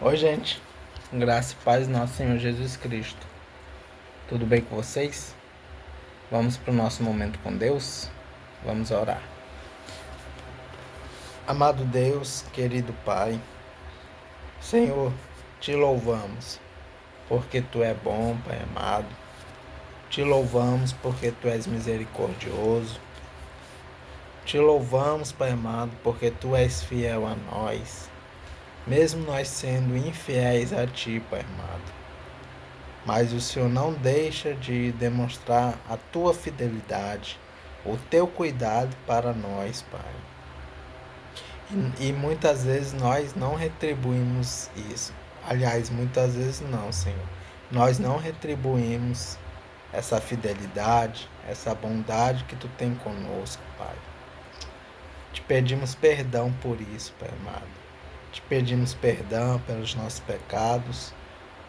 Oi, gente. Graça e paz do nosso Senhor Jesus Cristo. Tudo bem com vocês? Vamos para o nosso momento com Deus? Vamos orar. Amado Deus, querido Pai, Senhor, te louvamos porque Tu é bom, Pai amado. Te louvamos porque Tu és misericordioso. Te louvamos, Pai amado, porque Tu és fiel a nós, mesmo nós sendo infiéis a Ti, Pai amado. Mas o Senhor não deixa de demonstrar a tua fidelidade, o teu cuidado para nós, Pai. E muitas vezes nós não retribuímos isso. Aliás, muitas vezes não, Senhor. Nós não retribuímos essa fidelidade, essa bondade que tu tem conosco, Pai. Te pedimos perdão por isso, Pai amado. Te pedimos perdão pelos nossos pecados,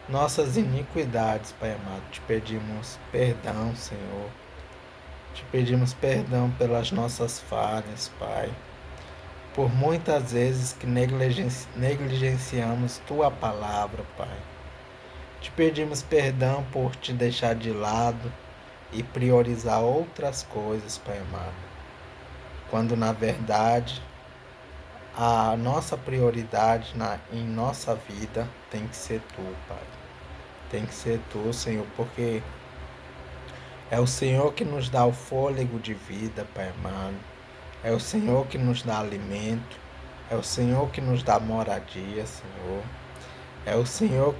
nossas iniquidades, Pai amado. Te pedimos perdão, Senhor. Te pedimos perdão pelas nossas falhas, Pai. Por muitas vezes que negligenciamos Tua palavra, Pai. Te pedimos perdão por te deixar de lado e priorizar outras coisas, Pai amado. Quando na verdade a nossa prioridade em nossa vida tem que ser Tu, Pai. Tem que ser Tu, Senhor, porque é o Senhor que nos dá o fôlego de vida, Pai amado. É o Senhor que nos dá alimento. É o Senhor que nos dá moradia, Senhor. É o Senhor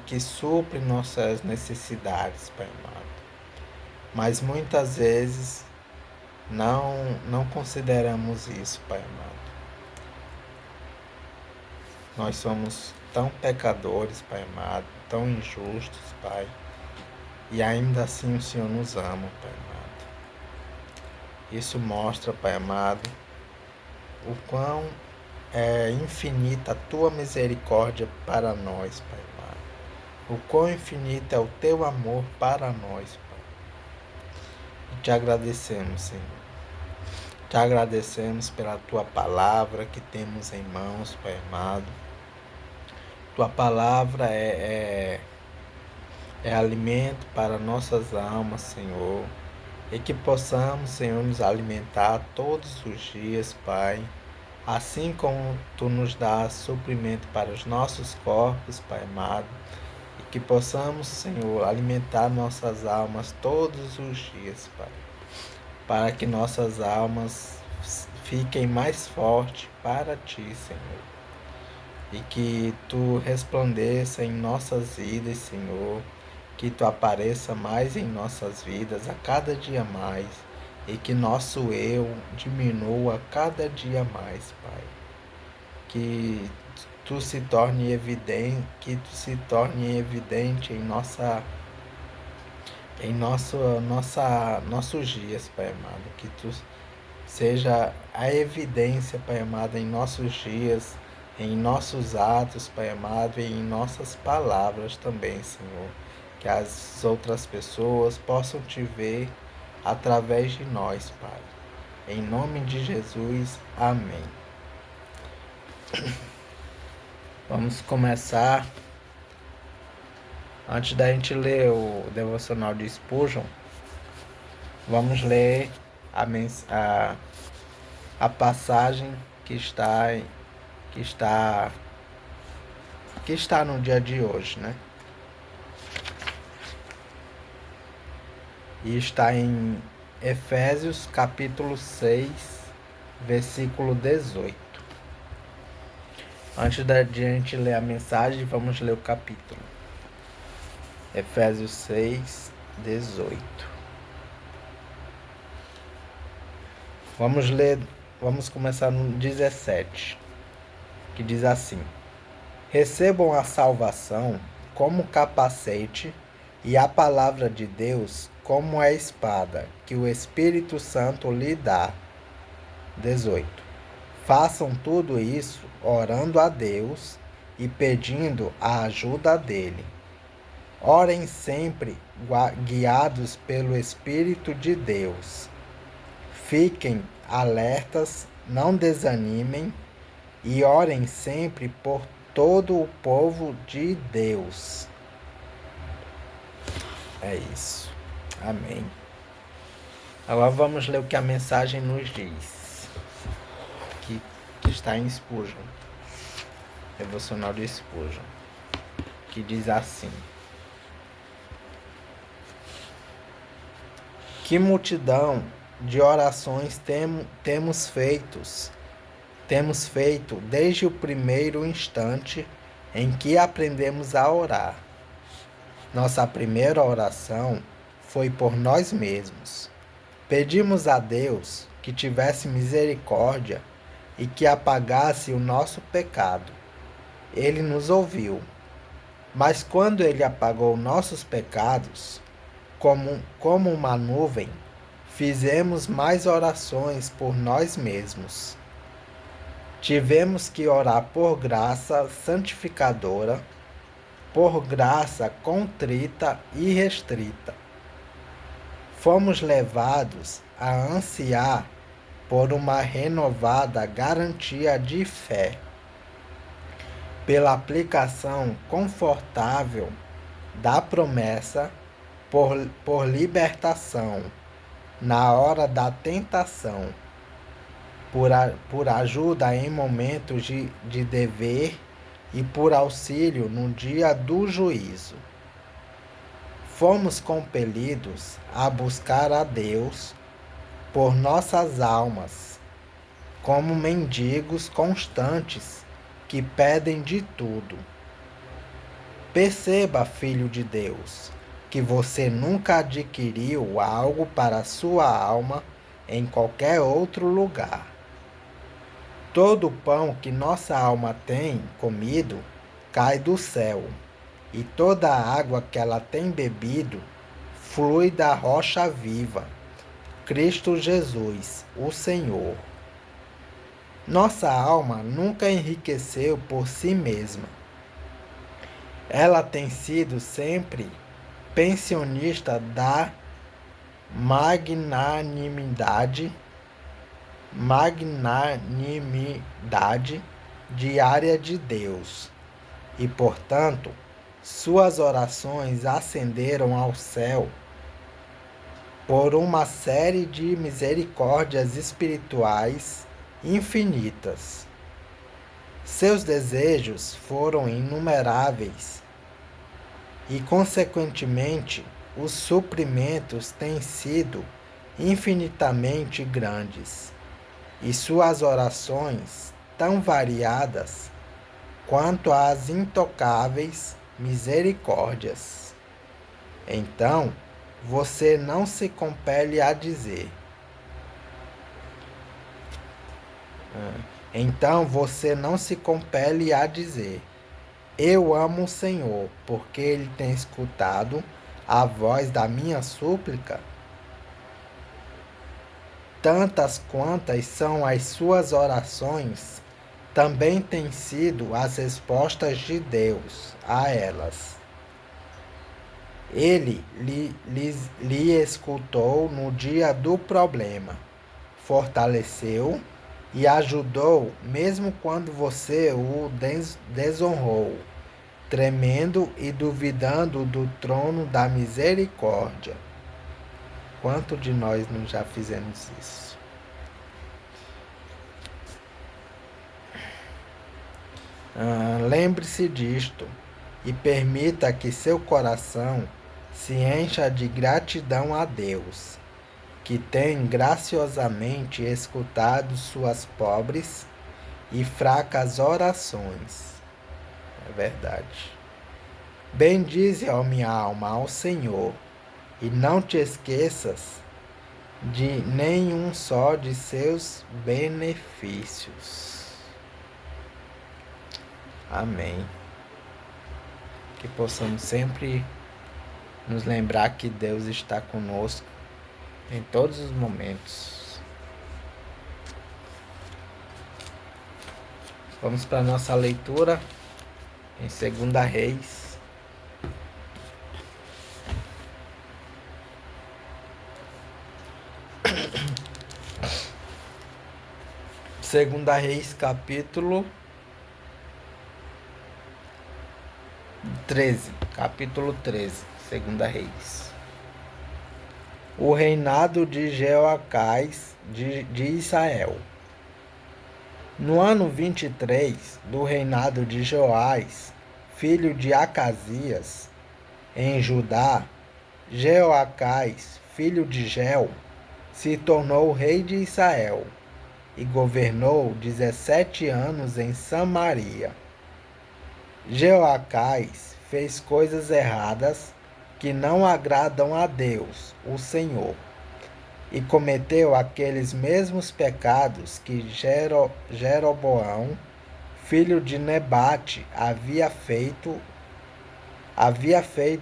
que supre nossas necessidades, Pai amado. Mas muitas vezes não consideramos isso, Pai amado. Nós somos tão pecadores, Pai amado, tão injustos, Pai. E ainda assim o Senhor nos ama, Pai amado. Isso mostra, Pai amado, o quão é infinita a Tua misericórdia para nós, Pai amado. O quão infinito é o Teu amor para nós, Pai. E te agradecemos, Senhor. Te agradecemos pela Tua palavra que temos em mãos, Pai amado. Tua palavra é alimento para nossas almas, Senhor. E que possamos, Senhor, nos alimentar todos os dias, Pai. Assim como Tu nos dás suprimento para os nossos corpos, Pai amado. E que possamos, Senhor, alimentar nossas almas todos os dias, Pai. Para que nossas almas fiquem mais fortes para Ti, Senhor. E que Tu resplandeça em nossas vidas, Senhor. Que Tu apareça mais em nossas vidas a cada dia mais. E que nosso eu diminua cada dia mais, Pai. Que Tu se torne evidente, nossos dias, Pai amado. Que Tu seja a evidência, Pai amado, em nossos dias, em nossos atos, Pai amado, e em nossas palavras também, Senhor. Que as outras pessoas possam Te ver através de nós, Pai. Em nome de Jesus, amém. Vamos começar. Antes da gente ler o devocional de Spurgeon, vamos ler a passagem que está no dia de hoje, né? E está em Efésios capítulo 6, versículo 18. Antes da gente ler a mensagem, vamos ler o capítulo. Efésios 6, 18. Vamos começar no 17, que diz assim: recebam a salvação como capacete e a palavra de Deus como a espada que o Espírito Santo lhe dá. 18. Façam tudo isso orando a Deus e pedindo a ajuda dele. Orem sempre guiados pelo Espírito de Deus. Fiquem alertas, não desanimem e orem sempre por todo o povo de Deus. É isso. Amém. Agora vamos ler o que a mensagem nos diz. Que está em Spurgeon. Devocional de Spurgeon. Que diz assim: que multidão de orações temos feito desde o primeiro instante em que aprendemos a orar. Nossa primeira oração foi por nós mesmos. Pedimos a Deus que tivesse misericórdia e que apagasse o nosso pecado. Ele nos ouviu. Mas quando Ele apagou nossos pecados, como uma nuvem, fizemos mais orações por nós mesmos. Tivemos que orar por graça santificadora, por graça contrita e restrita. Fomos levados a ansiar por uma renovada garantia de fé, pela aplicação confortável da promessa por libertação na hora da tentação, por ajuda em momentos de dever e por auxílio no dia do juízo. Fomos compelidos a buscar a Deus por nossas almas, como mendigos constantes que pedem de tudo. Perceba, filho de Deus, que você nunca adquiriu algo para sua alma em qualquer outro lugar. Todo o pão que nossa alma tem comido cai do céu, e toda a água que ela tem bebido flui da rocha viva, Cristo Jesus, o Senhor. Nossa alma nunca enriqueceu por si mesma. Ela tem sido sempre pensionista da magnanimidade diária de Deus, e, portanto, suas orações ascenderam ao céu por uma série de misericórdias espirituais infinitas. Seus desejos foram inumeráveis e, consequentemente, os suprimentos têm sido infinitamente grandes, e suas orações tão variadas quanto as intocáveis misericórdias. Então, você não se compele a dizer. Eu amo o Senhor, porque Ele tem escutado a voz da minha súplica. Tantas quantas são as suas orações, também têm sido as respostas de Deus a elas. Ele lhe escutou no dia do problema, fortaleceu e ajudou mesmo quando você o desonrou, tremendo e duvidando do trono da misericórdia. Quanto de nós não já fizemos isso? Lembre-se disto e permita que seu coração se encha de gratidão a Deus, que tem graciosamente escutado suas pobres e fracas orações. É verdade. Bendize, ó minha alma, ao Senhor, e não te esqueças de nenhum só de seus benefícios. Amém. Que possamos sempre nos lembrar que Deus está conosco em todos os momentos. Vamos para a nossa leitura em 2 Reis. Segunda Reis, capítulo capítulo 13, Segunda Reis. O reinado de Jeoacás de Israel. No ano 23 do reinado de Joás, filho de Acasias, em Judá, Jeoacás, filho de Jel, se tornou rei de Israel e governou 17 anos em Samaria. Jeoacás fez coisas erradas que não agradam a Deus, o Senhor, e cometeu aqueles mesmos pecados que Jeroboão, filho de Nebate, havia feito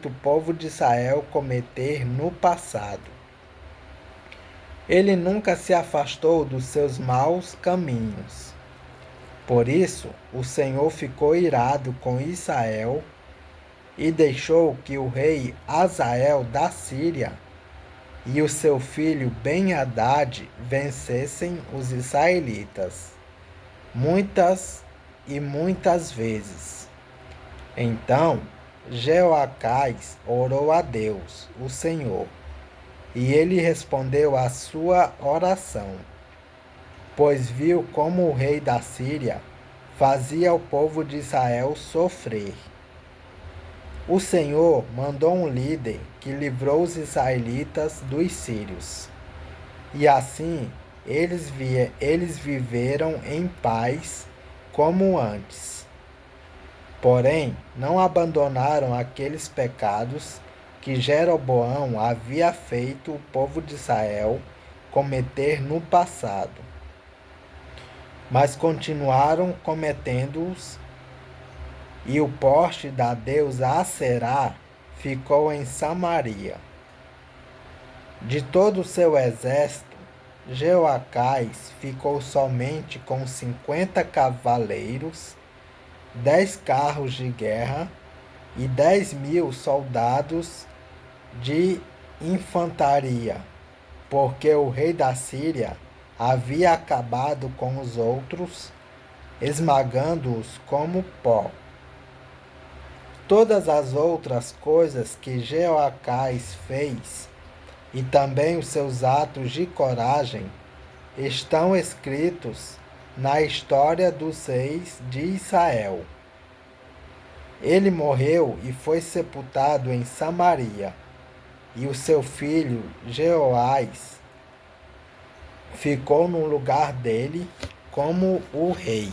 o povo de Israel cometer no passado. Ele nunca se afastou dos seus maus caminhos. Por isso, o Senhor ficou irado com Israel e deixou que o rei Hazael da Síria e o seu filho Ben-Hadad vencessem os israelitas, muitas e muitas vezes. Então, Jeoacás orou a Deus, o Senhor, e ele respondeu à sua oração, pois viu como o rei da Síria fazia o povo de Israel sofrer. O Senhor mandou um líder que livrou os israelitas dos sírios. E assim eles viveram em paz como antes. Porém, não abandonaram aqueles pecados que Jeroboão havia feito o povo de Israel cometer no passado, mas continuaram cometendo-os, e o poste da deusa Aserá ficou em Samaria. De todo o seu exército, Jeoacás ficou somente com 50 cavaleiros, 10 carros de guerra e 10.000 soldados de infantaria, porque o rei da Síria havia acabado com os outros, esmagando-os como pó. Todas as outras coisas que Jeoacás fez, e também os seus atos de coragem, estão escritos na história dos reis de Israel. Ele morreu e foi sepultado em Samaria, e o seu filho Jeoás ficou no lugar dele como rei.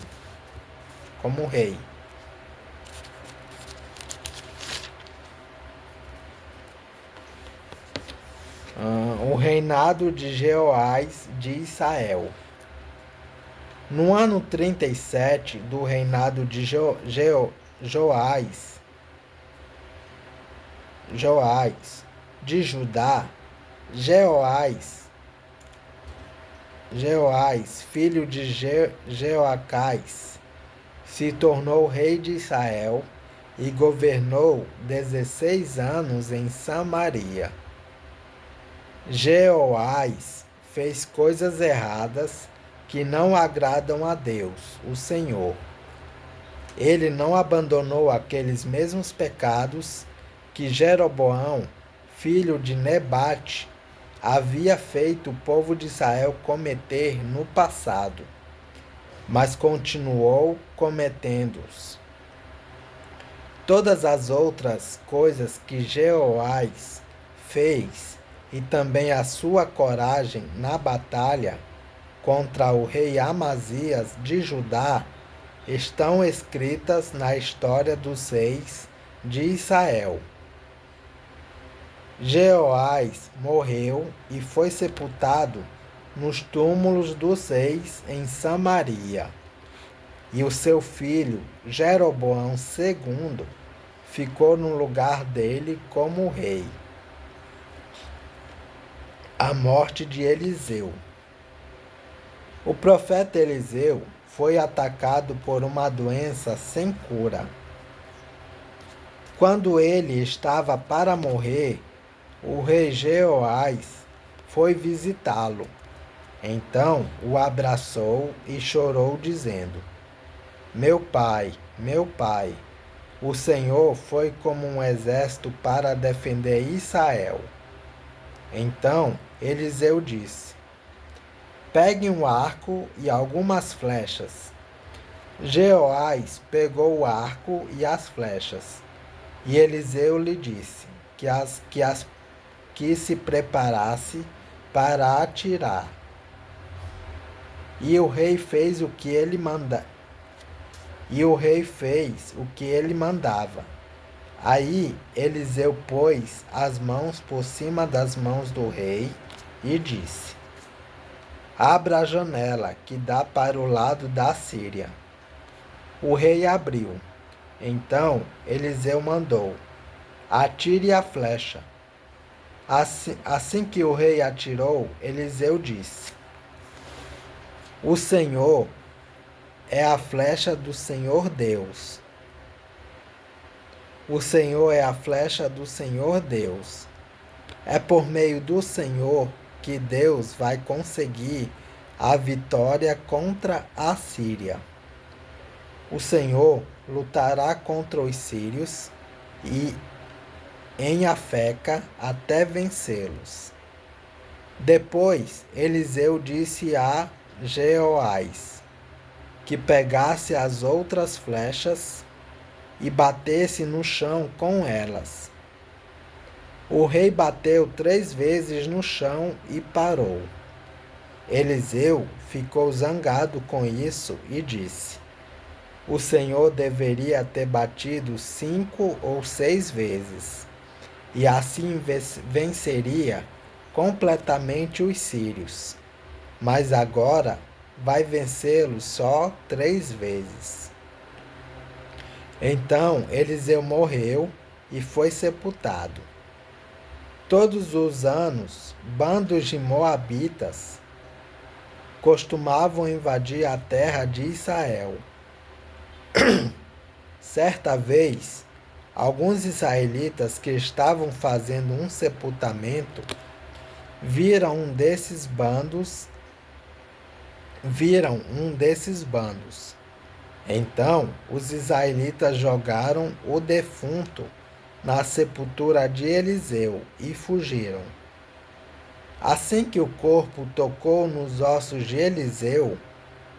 O reinado de Jeoás de Israel. No ano 37 do reinado de Joás de Judá, Jeoás, filho de Jeoacás, se tornou rei de Israel e governou 16 anos em Samaria. Jeoás fez coisas erradas que não agradam a Deus, o Senhor. Ele não abandonou aqueles mesmos pecados que Jeroboão, filho de Nebate, havia feito o povo de Israel cometer no passado, mas continuou cometendo-os. Todas as outras coisas que Jeoás fez, e também a sua coragem na batalha contra o rei Amazias de Judá, estão escritas na história dos reis de Israel. Jeoás morreu e foi sepultado nos túmulos dos reis em Samaria, e o seu filho Jeroboão II ficou no lugar dele como rei. A morte de Eliseu. O profeta Eliseu foi atacado por uma doença sem cura. Quando ele estava para morrer, o rei Jeoás foi visitá-lo. Então o abraçou e chorou, dizendo: meu pai, O Senhor foi como um exército para defender Israel. Então Eliseu disse: pegue um arco e algumas flechas. Jeoás pegou o arco e as flechas. E Eliseu lhe disse que se preparasse para atirar. E o rei fez o que ele mandava. Aí Eliseu pôs as mãos por cima das mãos do rei e disse: abra a janela que dá para o lado da Síria. O rei abriu. Então Eliseu mandou: atire a flecha. Assim que o rei atirou, Eliseu disse: o Senhor é a flecha do Senhor Deus. O Senhor é a flecha do Senhor Deus. É por meio do Senhor que Deus vai conseguir a vitória contra a Síria. O Senhor lutará contra os sírios e em Afeca até vencê-los. Depois Eliseu disse a Jeoás que pegasse as outras flechas e batesse no chão com elas. O rei bateu 3 vezes no chão e parou. Eliseu ficou zangado com isso e disse: o Senhor deveria ter batido 5 ou 6 vezes, e assim venceria completamente os sírios. Mas agora vai vencê-los só 3 vezes. Então Eliseu morreu e foi sepultado. Todos os anos, bandos de moabitas costumavam invadir a terra de Israel. Certa vez, alguns israelitas que estavam fazendo um sepultamento viram um desses bandos. Então, os israelitas jogaram o defunto na sepultura de Eliseu e fugiram. Assim que o corpo tocou nos ossos de Eliseu,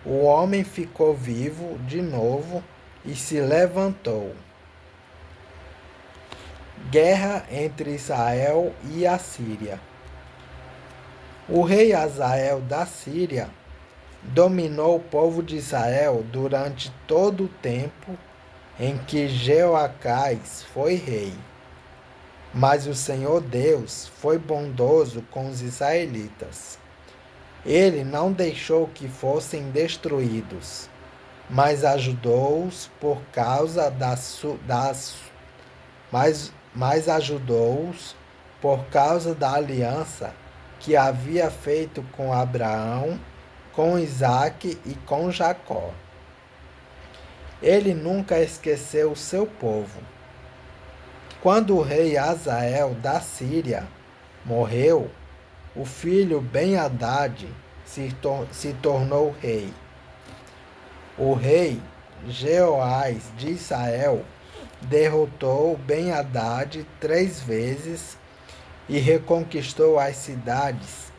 o homem ficou vivo de novo e se levantou. Guerra entre Israel e a Síria. O rei Hazael da Síria dominou o povo de Israel durante todo o tempo em que Jeoacás foi rei. Mas o Senhor Deus foi bondoso com os israelitas. Ele não deixou que fossem destruídos, mas ajudou-os por causa da aliança que havia feito com Abraão, com Isaque e com Jacó. Ele nunca esqueceu o seu povo. Quando o rei Hazael da Síria morreu, o filho Ben-Hadad se tornou rei. O rei Jeoás de Israel derrotou Ben-Hadad 3 vezes e reconquistou as cidades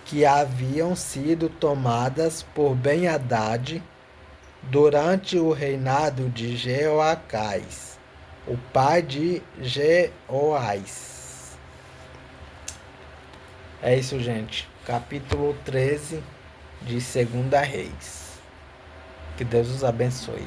que haviam sido tomadas por Ben-Hadad durante o reinado de Jeoacás, o pai de Jeoás. É isso, gente. Capítulo 13 de 2 Reis. Que Deus os abençoe.